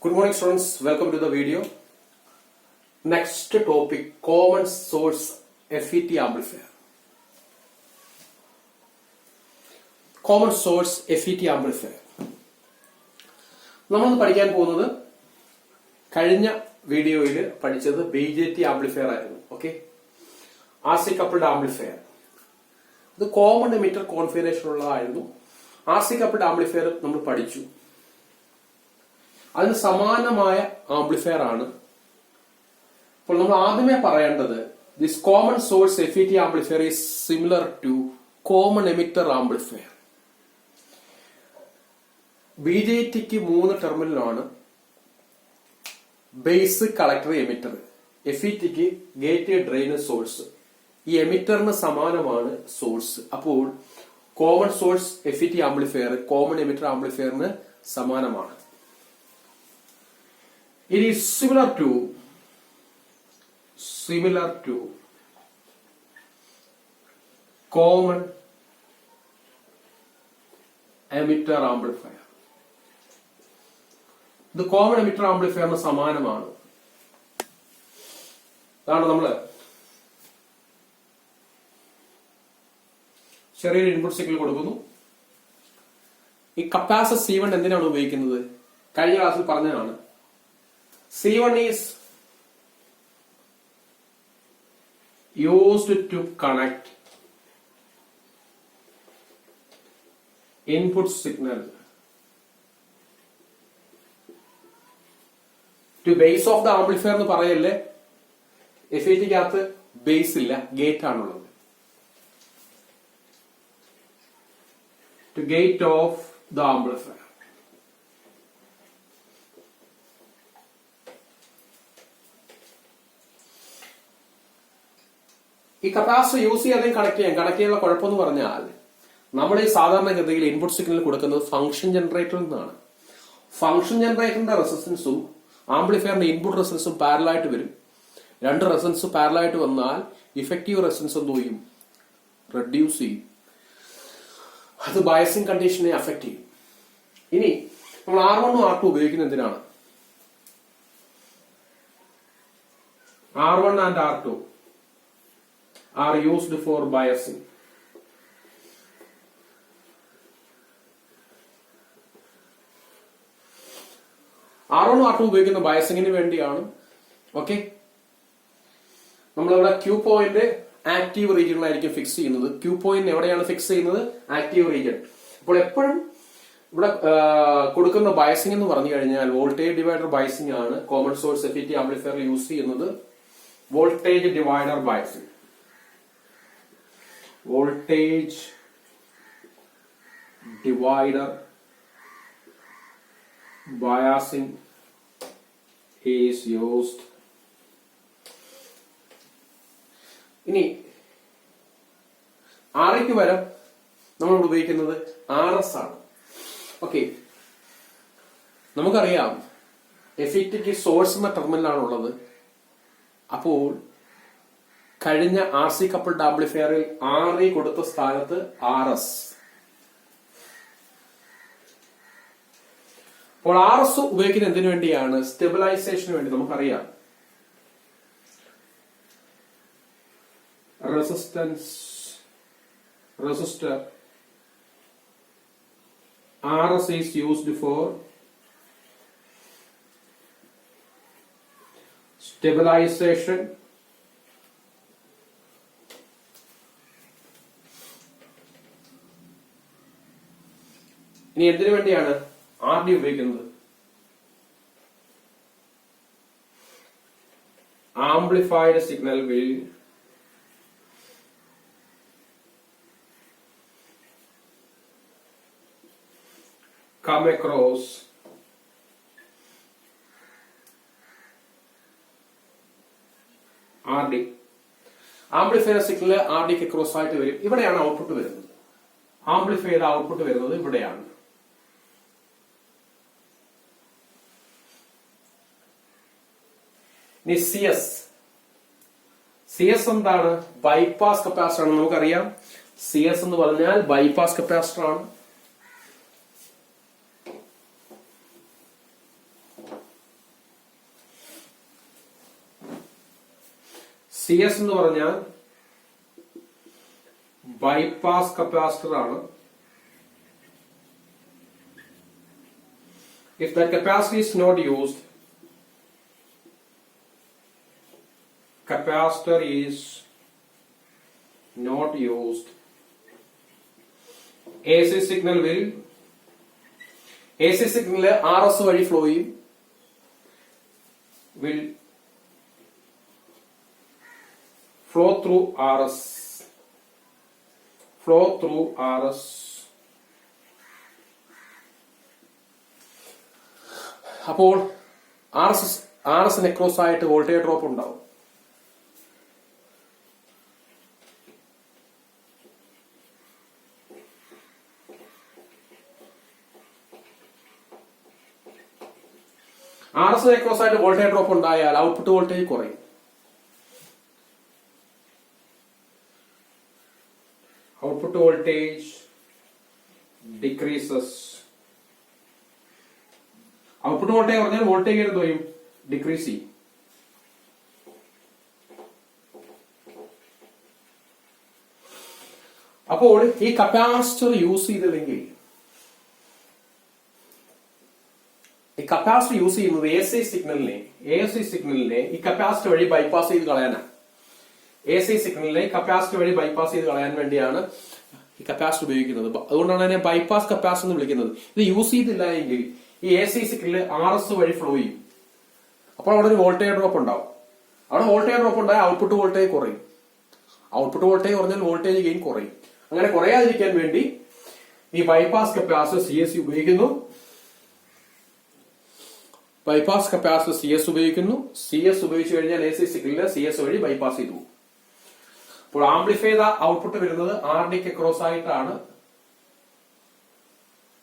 Good morning students, welcome to the video. Next topic, common source FET amplifier. Common source FET amplifier. നമ്മൾ പഠിക്കാൻ പോകുന്നത് കഴിഞ്ഞ വീഡിയോയിൽ പഠിച്ചത് BJT ആംപ്ലിഫയർ ആയിരുന്നു. Okay, RC coupled amplifier. ഇത് കോമൺ എമിറ്റർ കോൺഫിഗറേഷൻ ഉള്ളതായിരുന്നു. RC coupled ആംപ്ലിഫയർ നമ്മൾ പഠിച്ചു. അതിന് സമാനമായ ആംപ്ലിഫയർ ആണ്. അപ്പോൾ നമ്മൾ ആദ്യമേ പറയേണ്ടത് this common source FET amplifier is similar to common emitter amplifier. BJTക്ക് 3 ടെർമിനലാണ്, ബേസ്, കളക്ടർ, എമിറ്റർ. FETക്ക് ഗേറ്റ്, ഡ്രെയിൻ, സോഴ്സ്. ഈ എമിറ്ററിന് സമാനമാണ് സോഴ്സ്. അപ്പോൾ common source FET amplifier common emitter ആംപ്ലിഫയറിന് സമാനമാണ്. It is similar to common emitter amplifier. ഇത് കോമൺ എമിറ്റർ ആംപ്ലിഫയറിന് സമാനമാണ്. അതാണ് നമ്മള് ചെറിയൊരു ഇൻപുട്ട് സിഗ്നൽ കൊടുക്കുന്നു. ഈ കപ്പാസിറ്റർ C1 എന്തിനാണ് ഉപയോഗിക്കുന്നത്? കഴിഞ്ഞ ക്ലാസ്സിൽ പറഞ്ഞതാണ്. C1 is used to connect input signal to base of the amplifier എന്ന് പറയല്ലേ. FETക്കകത്ത് ബേസ് ഇല്ല, ഗേറ്റ് ആണുള്ളത്. To gate of the amplifier. ഈ കപ്പാസിറ്റർ യൂസ് ചെയ്യാതെ കണക്ട് ചെയ്യാനുള്ള കുഴപ്പമെന്ന് പറഞ്ഞാൽ നമ്മൾ ഈ സാധാരണഗതിയിൽ ഇൻപുട്ട് സിഗ്നൽ കൊടുക്കുന്നത് ഫംഗ്ഷൻ ജനറേറ്ററിൽ നിന്നാണ്. ഫംഗ്ഷൻ ജനറേറ്ററിന്റെ റെസിസ്റ്റൻസും ആംപ്ലിഫയറിന്റെ ഇൻപുട്ട് റെസിസ്റ്റൻസും പാരലായിട്ട് വരും. രണ്ട് റെസിസ്റ്റൻസ് പാരലായിട്ട് വന്നാൽ ഇഫക്റ്റീവ് റെസിസ്റ്റൻസ് എന്ത് ചെയ്യും? റെഡ്യൂസ് ചെയ്യും. അത് ബയസിംഗ് കണ്ടീഷനെ അഫക്ട് ചെയ്യും. ഇനി നമ്മൾ R1 R2 ഉപയോഗിക്കുന്നത് എന്തിനാണ്? R1 and R2 are used for biasing. R1 R2 ഉപയോഗിക്കുന്ന ബയസിംഗിന് വേണ്ടിയാണ്. ഓക്കെ, നമ്മളിവിടെ ക്യൂ പോയിന്റ് ആക്റ്റീവ് റീജിയനിലായിരിക്കും ഫിക്സ് ചെയ്യുന്നത്. ക്യൂ പോയിന്റ് എവിടെയാണ് ഫിക്സ് ചെയ്യുന്നത്? Active region. അപ്പോൾ എപ്പോഴും ഇവിടെ കൊടുക്കുന്ന ബയസിംഗ് എന്ന് പറഞ്ഞു കഴിഞ്ഞാൽ വോൾട്ടേജ് ഡിവൈഡർ ബയസിംഗ് ആണ്. Common source FET amplifier use ചെയ്യുന്നത് voltage divider biasing. Voltage divider biasing is used. ഇനി REക്ക് പകരം നമ്മൾ ഉപയോഗിക്കുന്നത് RS ആണ്. ഓക്കെ, നമുക്കറിയാം FETക്ക് സോഴ്സ് എന്ന ടെർമിനലാണുള്ളത്. അപ്പോൾ കഴിഞ്ഞ RC കപ്പിൾഡ് ആംപ്ലിഫയറിൽ RE കൊടുത്ത സ്ഥാനത്ത് RS. അപ്പോൾ RS ഉപയോഗിക്കുന്നത് എന്തിനു വേണ്ടിയാണ്? സ്റ്റെബിലൈസേഷന് വേണ്ടി. നമുക്കറിയാം resistor RS is used for stabilization ഇനി എന്തിനു വേണ്ടിയാണ് RD ഉപയോഗിക്കുന്നത്? Amplified signal will come across RD. Amplifier signal RDക്ക് ക്രോസ് ആയിട്ട് വരും. ഇവിടെയാണ് ഔട്ട്പുട്ട് വരുന്നത്. ആംപ്ലിഫൈഡ് ഔട്ട്പുട്ട് വരുന്നത് ഇവിടെയാണ്. ഇനി CS എന്താണ്? ബൈപാസ് കപ്പാസിറ്റർ ആണ്. നമുക്കറിയാം CS എന്ന് പറഞ്ഞാൽ ബൈപാസ് കപ്പാസിറ്റർ ആണ്. സി എസ് എന്ന് പറഞ്ഞാൽ ബൈപ്പാസ് കപ്പാസിറ്റർ ആണ്. If that capacity is not used, capacitor is not used, AC signal will RS വഴി ഫ്ലോ ചെയ്യും, will flow through RS. അപ്പോൾ ആർ എസ് നെക്രോസ് ആയിട്ട് വോൾട്ടേജ് ഡ്രോപ്പ് ഉണ്ടാവും. ആർ എസ് നെക്രോസ് ആയിട്ട് വോൾട്ടേജ് ഡ്രോപ്പ് ഉണ്ടായാൽ ഔട്ട്പുട്ട് വോൾട്ടേജ് കുറയും. Output voltage decreases. Output voltage പറഞ്ഞാൽ voltage എന്ത് ചെയ്യും? ഡിക്രീസ് ചെയ്യും. അപ്പോൾ ഈ കപ്പാസിറ്റർ യൂസ് ചെയ്തില്ലെങ്കിൽ, ഈ കപ്പാസിറ്റർ യൂസ് ചെയ്യുന്നത് എ സി സിഗ്നലിനെ ഈ കപ്പാസിറ്റർ വഴി ബൈപ്പാസ് ചെയ്ത് കളയാനാണ്. എ സി സിഗ്നലിനെ കപ്പാസിറ്റർ വഴി ബൈപ്പാസ് ചെയ്ത് കളയാൻ വേണ്ടിയാണ് ഈ കപ്പാസിറ്റർ ഉപയോഗിക്കുന്നത്. അതുകൊണ്ടാണ് അതിനെ ബൈപ്പാസ് കപ്പാസിറ്റർ എന്ന് വിളിക്കുന്നത്. ഇത് യൂസ് ചെയ്തില്ല എങ്കിൽ ഈ എ സി സിഗ്നലിൽ ആർ എസ് വഴി ഫ്ലോ ചെയ്യും. അപ്പോൾ അവിടെ ഒരു വോൾട്ടേജ് ഡ്രോപ്പ് ഉണ്ടാവും. അവിടെ വോൾട്ടേജ് ഡ്രോപ്പ് ഉണ്ടായാൽ ഔട്ട്പുട്ട് വോൾട്ടേജ് കുറയും. ഔട്ട്പുട്ട് വോൾട്ടേജ് കുറഞ്ഞാൽ വോൾട്ടേജ് ഗെയിൻ കുറയും. അങ്ങനെ കുറയാതിരിക്കാൻ വേണ്ടി ഈ ബൈപ്പാസ് കപ്പാസിറ്റർ സി എസ് ഉപയോഗിക്കുന്നു. ബൈപ്പാസ് കപ്പാസിറ്റർ സി എസ് ഉപയോഗിക്കുന്നു. സി എസ് ഉപയോഗിച്ച് കഴിഞ്ഞാൽ എ സി സിഗ്നലിൽ സി എസ് വഴി ബൈപ്പാസ് ചെയ്തു പോകും. അപ്പോൾ ആംപ്ലിഫൈ ചെയ്ത ഔട്ട്പുട്ട് വരുന്നത് ആർ ഡിക്ക് ക്രോസ് ആയിട്ടാണ്.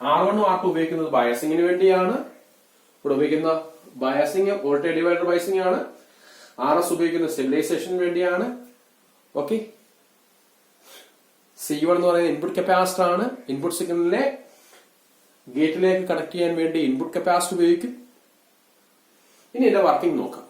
R1 R2 ഉപയോഗിക്കുന്നത് ബയസിങ്ങിന് വേണ്ടിയാണ്. ഇവിടെ ഉപയോഗിക്കുന്ന ബയസിങ് വോൾട്ടേജ് ഡിവൈഡർ ബയസിങ് ആണ്. RS ഉപയോഗിക്കുന്ന സ്റ്റെബിലൈസേഷന് വേണ്ടിയാണ്. ഓക്കെ. C1 എന്ന് പറയുന്നത് ഇൻപുട്ട് കപ്പാസിറ്റർ ആണ്. ഇൻപുട്ട് സിഗ്നലിനെ ഗേറ്റിലേക്ക് കണക്ട് ചെയ്യാൻ വേണ്ടി ഇൻപുട്ട് കപ്പാസിറ്റർ ഉപയോഗിക്കും. ഇനി ഇതിന്റെ വർക്കിംഗ് നോക്കാം.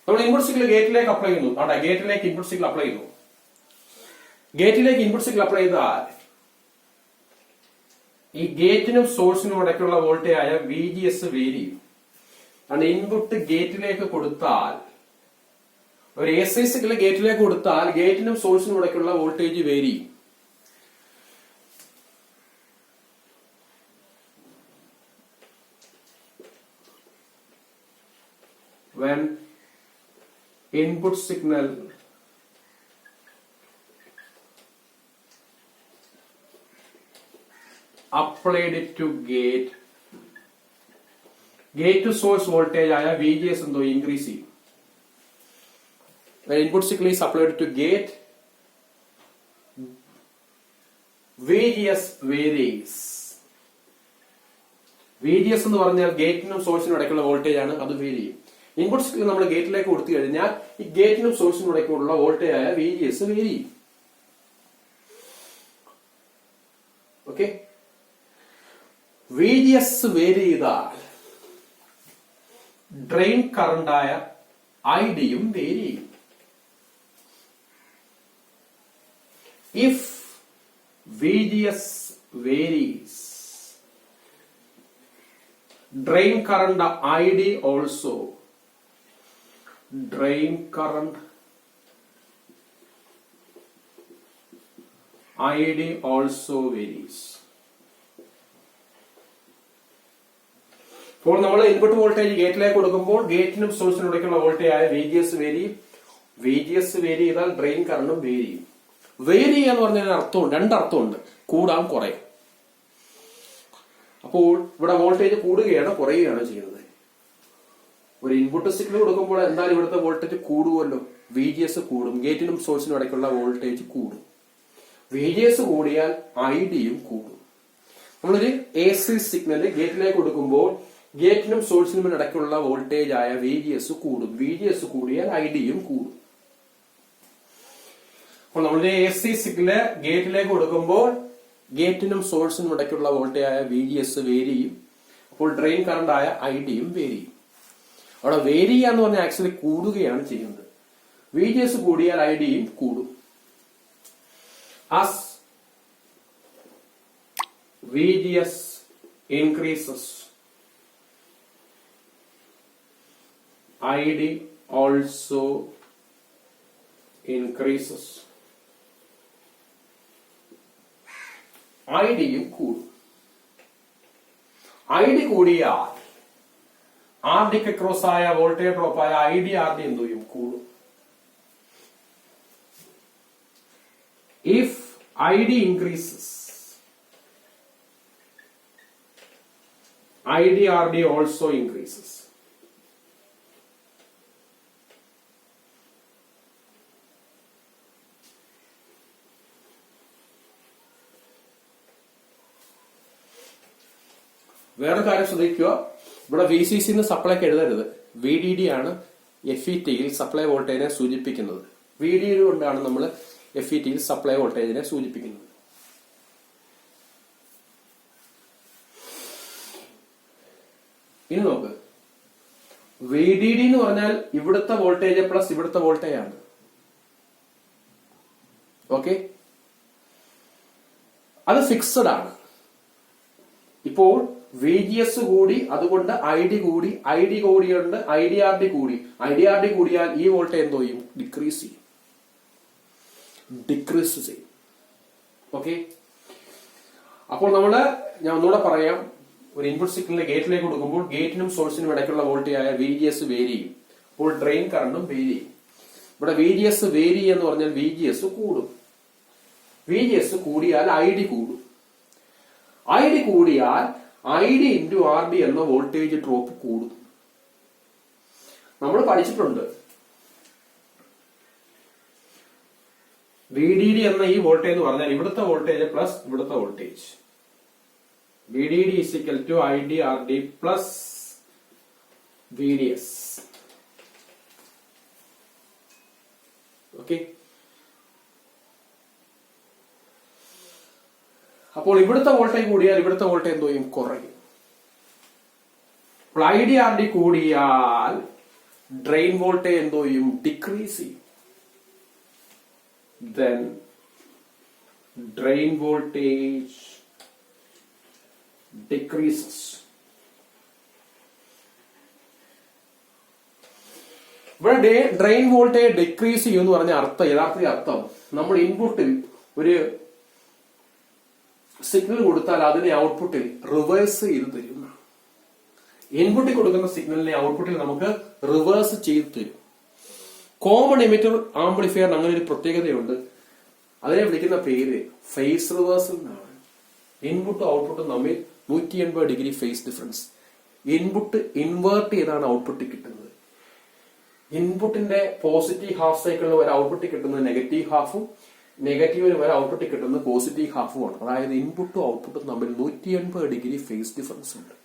നമ്മൾ ഇൻപുട്ട് സിഗ്നൽ ഗേറ്റിലേക്ക് അപ്ലൈ ചെയ്യുന്നു. ഗേറ്റിലേക്ക് ഇൻപുട്ട് സിഗ്നൽ അപ്ലൈ ചെയ്യുന്നു. ഗേറ്റിലേക്ക് ഇൻപുട്ട് സിഗ്നൽ അപ്ലൈ ചെയ്താൽ ഈ ഗേറ്റിനും സോഴ്സിനും ഇടയ്ക്കുള്ള വോൾട്ടേജ് ആയ VGS വേരി ചെയ്യും. കാരണം ഇൻപുട്ട് ഗേറ്റിലേക്ക് കൊടുത്താൽ, ഒരു AC സിഗ്നൽ ഗേറ്റിലേക്ക് കൊടുത്താൽ ഗേറ്റിനും സോഴ്സിനും ഇടയ്ക്കുള്ള വോൾട്ടേജ് വേരി ചെയ്യും. When input signal applied to gate to source voltage ആയ VGS എന്തോ ഇൻക്രീസ് ചെയ്യും. When input signal is applied to gate, VGS varies. VGS എന്ന് പറഞ്ഞാൽ ഗേറ്റിനും സോഴ്സിനും ഇടയ്ക്കുള്ള വോൾട്ടേജ് ആണ്, അത് വേരി ചെയ്യും. ഇൻപുട്ട് സിഗ്നൽ നമ്മൾ ഗേറ്റിലേക്ക് കൊടുത്തു കഴിഞ്ഞാൽ ഈ ഗേറ്റിനും സോഴ്സിനും ഇടയ്ക്കുള്ള വോൾട്ടേജ് ആയ VGS വേരി ചെയ്യും. ഓക്കെ. VGS വേരി ചെയ്താൽ ഡ്രെയിൻ കറണ്ട് ആയ IDയും വേരി ചെയ്യും. If VGS varies, drain current ID also varies. ഇപ്പോൾ നമ്മൾ ഇൻപുട്ട് വോൾട്ടേജ് ഗേറ്റിലേക്ക് കൊടുക്കുമ്പോൾ ഗേറ്റിനും സോഴ്സിനും ഇടയ്ക്കുള്ള വോൾട്ടേജ് ആയ VGS വേരി. VGS വേരി ചെയ്താൽ ഡ്രെയിൻ കറണ്ടും വേരി ചെയ്യും. വേരി എന്ന് പറഞ്ഞാൽ അർത്ഥമുണ്ട്, രണ്ടർത്ഥമുണ്ട്, കൂടാം കുറയും. അപ്പോൾ ഇവിടെ വോൾട്ടേജ് കൂടുകയാണ് കുറയുകയാണ് ചെയ്യുന്നത്. ഒരു ഇൻപുട്ട് സിഗ്നൽ കൊടുക്കുമ്പോൾ എന്തായാലും ഇവിടുത്തെ വോൾട്ടേജ് കൂടുമല്ലോ, VGS കൂടും, ഗേറ്റിനും സോഴ്സിനും ഇടയ്ക്കുള്ള വോൾട്ടേജ് കൂടും. VGS കൂടിയാൽ IDയും കൂടും. നമ്മളൊരു AC സിഗ്നൽ ഗേറ്റിലേക്ക് കൊടുക്കുമ്പോൾ ഗേറ്റിനും സോഴ്സിനും ഇടയ്ക്കുള്ള വോൾട്ടേജ് ആയ VGS കൂടും. VGS കൂടിയാൽ IDയും കൂടും. അപ്പോൾ നമ്മളൊരു AC സിഗ്നൽ ഗേറ്റിലേക്ക് കൊടുക്കുമ്പോൾ ഗേറ്റിനും സോഴ്സിനും ഇടയ്ക്കുള്ള വോൾട്ടേജ് ആയ VGS വേരി ചെയ്യും. അപ്പോൾ ഡ്രെയിൻ കറണ്ട് ആയ IDയും വേരി ചെയ്യും. അവിടെ വേരി ചെയ്യാന്ന് പറഞ്ഞാൽ ആക്ച്വലി കൂടുകയാണ് ചെയ്യുന്നത്. VGS കൂടിയാൽ IDയും കൂടും. As VGS increases, ID also increases. IDയും കൂടും. ID കൂടിയാൽ RDക്ക് അക്രോസ് ആയ വോൾട്ടേജ് ഡ്രോപ്പ് ആയ RD എന്ത് ചെയ്യും? കൂടും. If ID increases, RD also increases. വേറെ കാര്യം ശ്രദ്ധിക്കുക, ഇവിടെ VCC സപ്ലൈക്ക് എഴുതരുത്. VDD ആണ് FETയിൽ സപ്ലൈ വോൾട്ടേജിനെ സൂചിപ്പിക്കുന്നത്. VDD കൊണ്ടാണ് നമ്മൾ FETയിൽ സപ്ലൈ വോൾട്ടേജിനെ സൂചിപ്പിക്കുന്നത്. ഇനി നോക്ക്, VDD എന്ന് പറഞ്ഞാൽ ഇവിടുത്തെ വോൾട്ടേജ് പ്ലസ് ഇവിടുത്തെ വോൾട്ടേജ് ആണ്. ഓക്കെ, അത് ഫിക്സഡ് ആണ്. ഇപ്പോൾ VGS കൂടി, അതുകൊണ്ട് ID കൂടി, ID കൂടിയുണ്ട് IDRD കൂടി. IDRD കൂടിയാൽ ഈ വോൾട്ടേജ് എന്തോ ചെയ്യും? ഡിക്രീസ് ചെയ്യും. ഓക്കെ, അപ്പോൾ ഞാൻ ഒന്നുകൂടെ പറയാം. ഒരു ഇൻപുട്ട് സിഗ്നൽ ഗേറ്റിലേക്ക് കൊടുക്കുമ്പോൾ ഗേറ്റിനും സോഴ്സിനും ഇടയ്ക്കുള്ള വോൾട്ടേജ് ആയ VGS വേരി ചെയ്യും. അപ്പോൾ ഡ്രെയിൻ കറണ്ടും വേരി ചെയ്യും. ഇവിടെ VGS വേരി എന്ന് പറഞ്ഞാൽ VGS കൂടും. VGS കൂടിയാൽ ID കൂടും. ID കൂടിയാൽ ID ഇൻറ്റു RD എന്ന വോൾട്ടേജ് ഡ്രോപ്പ് കൂടും. നമ്മൾ പഠിച്ചിട്ടുണ്ട്, VDD എന്ന ഈ വോൾട്ടേജ് എന്ന് പറഞ്ഞാൽ ഇവിടുത്തെ വോൾട്ടേജ് പ്ലസ് ഇവിടുത്തെ voltage. VDD is equal to IDRD plus VDS. Okay, അപ്പോൾ ഇവിടുത്തെ വോൾട്ടേജ് കൂടിയാൽ ഇവിടുത്തെ വോൾട്ടേജ് എന്തോ ചെയ്യും? കുറയും. അപ്പോൾ IDRD കൂടിയാൽ ഡ്രെയിൻ വോൾട്ടേജ് എന്തോ ചെയ്യും? ഡിക്രീസ് ചെയ്യും. Then drain voltage decreases. ഇവിടെ ഡ്രെയിൻ വോൾട്ടേജ് ഡിക്രീസ് ചെയ്യും എന്ന് പറഞ്ഞ യഥാർത്ഥ അർത്ഥം, നമ്മൾ ഇൻപുട്ടിൽ ഒരു സിഗ്നൽ കൊടുത്താൽ അതിനെ ഔട്ട്പുട്ടിൽ റിവേഴ്സ് ചെയ്ത് തരും. ഇൻപുട്ടിൽ കൊടുക്കുന്ന സിഗ്നലിനെ ഔട്ട്പുട്ടിൽ നമുക്ക് റിവേഴ്സ് ചെയ്ത് തരും. കോമൺ എമിറ്റർ ആംപ്ലിഫയറിന് അങ്ങനെ ഒരു പ്രത്യേകതയുണ്ട്. അതിനെ വിളിക്കുന്ന പേര് ഫേസ് റിവേഴ്സൽ എന്നാണ്. ഇൻപുട്ടും ഔട്ട്പുട്ടും തമ്മിൽ 180 degree phase difference. Input invert ചെയ്താണ് ഔട്ട്പുട്ട് കിട്ടുന്നത്. ഇൻപുട്ടിന്റെ പോസിറ്റീവ് ഹാഫ് സൈക്കിളിൽ വരെ ഔട്ട്പുട്ട് കിട്ടുന്നത് നെഗറ്റീവ് ഹാഫും, നെഗറ്റീവിന് വരെ ഔട്ട്പുട്ട് കിട്ടുന്നത് പോസിറ്റീവ് ഹാഫുമാണ്. അതായത് ഇൻപുട്ടും ഔട്ട്പുട്ടും തമ്മിൽ 180 ഡിഗ്രി ഫേസ് ഡിഫറൻസ് ഉണ്ട്.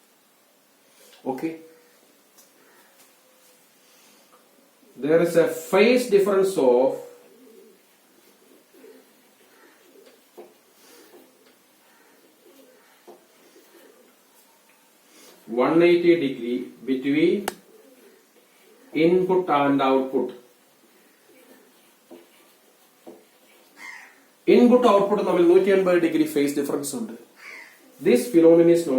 Okay, there is a phase difference of 180 degree between input and output. Input output തമ്മിൽ 180 ഡിഗ്രി ഫേസ് ഡിഫറൻസ് ഉണ്ട്. This phenomenon is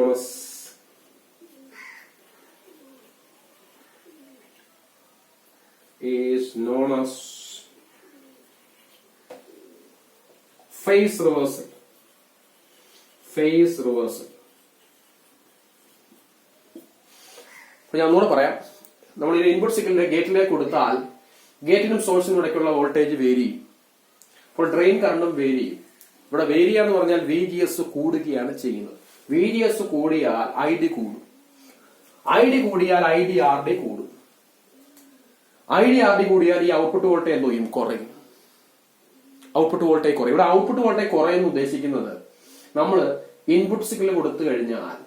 known as phase reversal. Phase reversal. ഞാൻ ഒന്നുകൂടെ പറയാം. നമ്മൾ ഈ ഇൻപുട്ട് സിഗ്നലിന്റെ ഗേറ്റിലേക്ക് കൊടുത്താൽ ഗേറ്റിനും സോഴ്സിനും ഇടയ്ക്കുള്ള വോൾട്ടേജ് വേരി ചെയ്യും. അപ്പോൾ ഡ്രെയിൻ കറണ്ടും വേരി ചെയ്യും. ഇവിടെ വേരി എന്ന് പറഞ്ഞാൽ VGS കൂടുകയാണ് ചെയ്യുന്നത്. VGS കൂടിയാൽ ID കൂടും. ID കൂടിയാൽ IDRD കൂടും. IDRD കൂടിയാൽ ഈ ഔട്ട്പുട്ട് വോൾട്ടേജ് എന്തോ ചെയ്യും? കുറയും. ഔട്ട്പുട്ട് വോൾട്ടേജ് കുറയും. ഇവിടെ ഔട്ട്പുട്ട് വോൾട്ടേജ് കുറയെന്ന് ഉദ്ദേശിക്കുന്നത് നമ്മൾ ഇൻപുട്ട് സിഗ്നൽ കൊടുത്തു കഴിഞ്ഞാൽ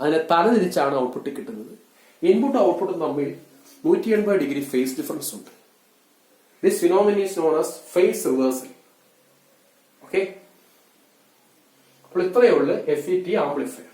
അതിനെ തലതിരിച്ചാണ് ഔട്ട്പുട്ട് കിട്ടുന്നത്. ഇൻപുട്ട് ഔട്ട്പുട്ടും തമ്മിൽ 180 ഡിഗ്രി ഫേസ് ഡിഫറൻസ് ഉണ്ട്. This phenomenon is known as phase reversal. Okay, അപ്പോൾ ഇത്രയേ ഉള്ളൂ FET ആംപ്ലിഫയർ.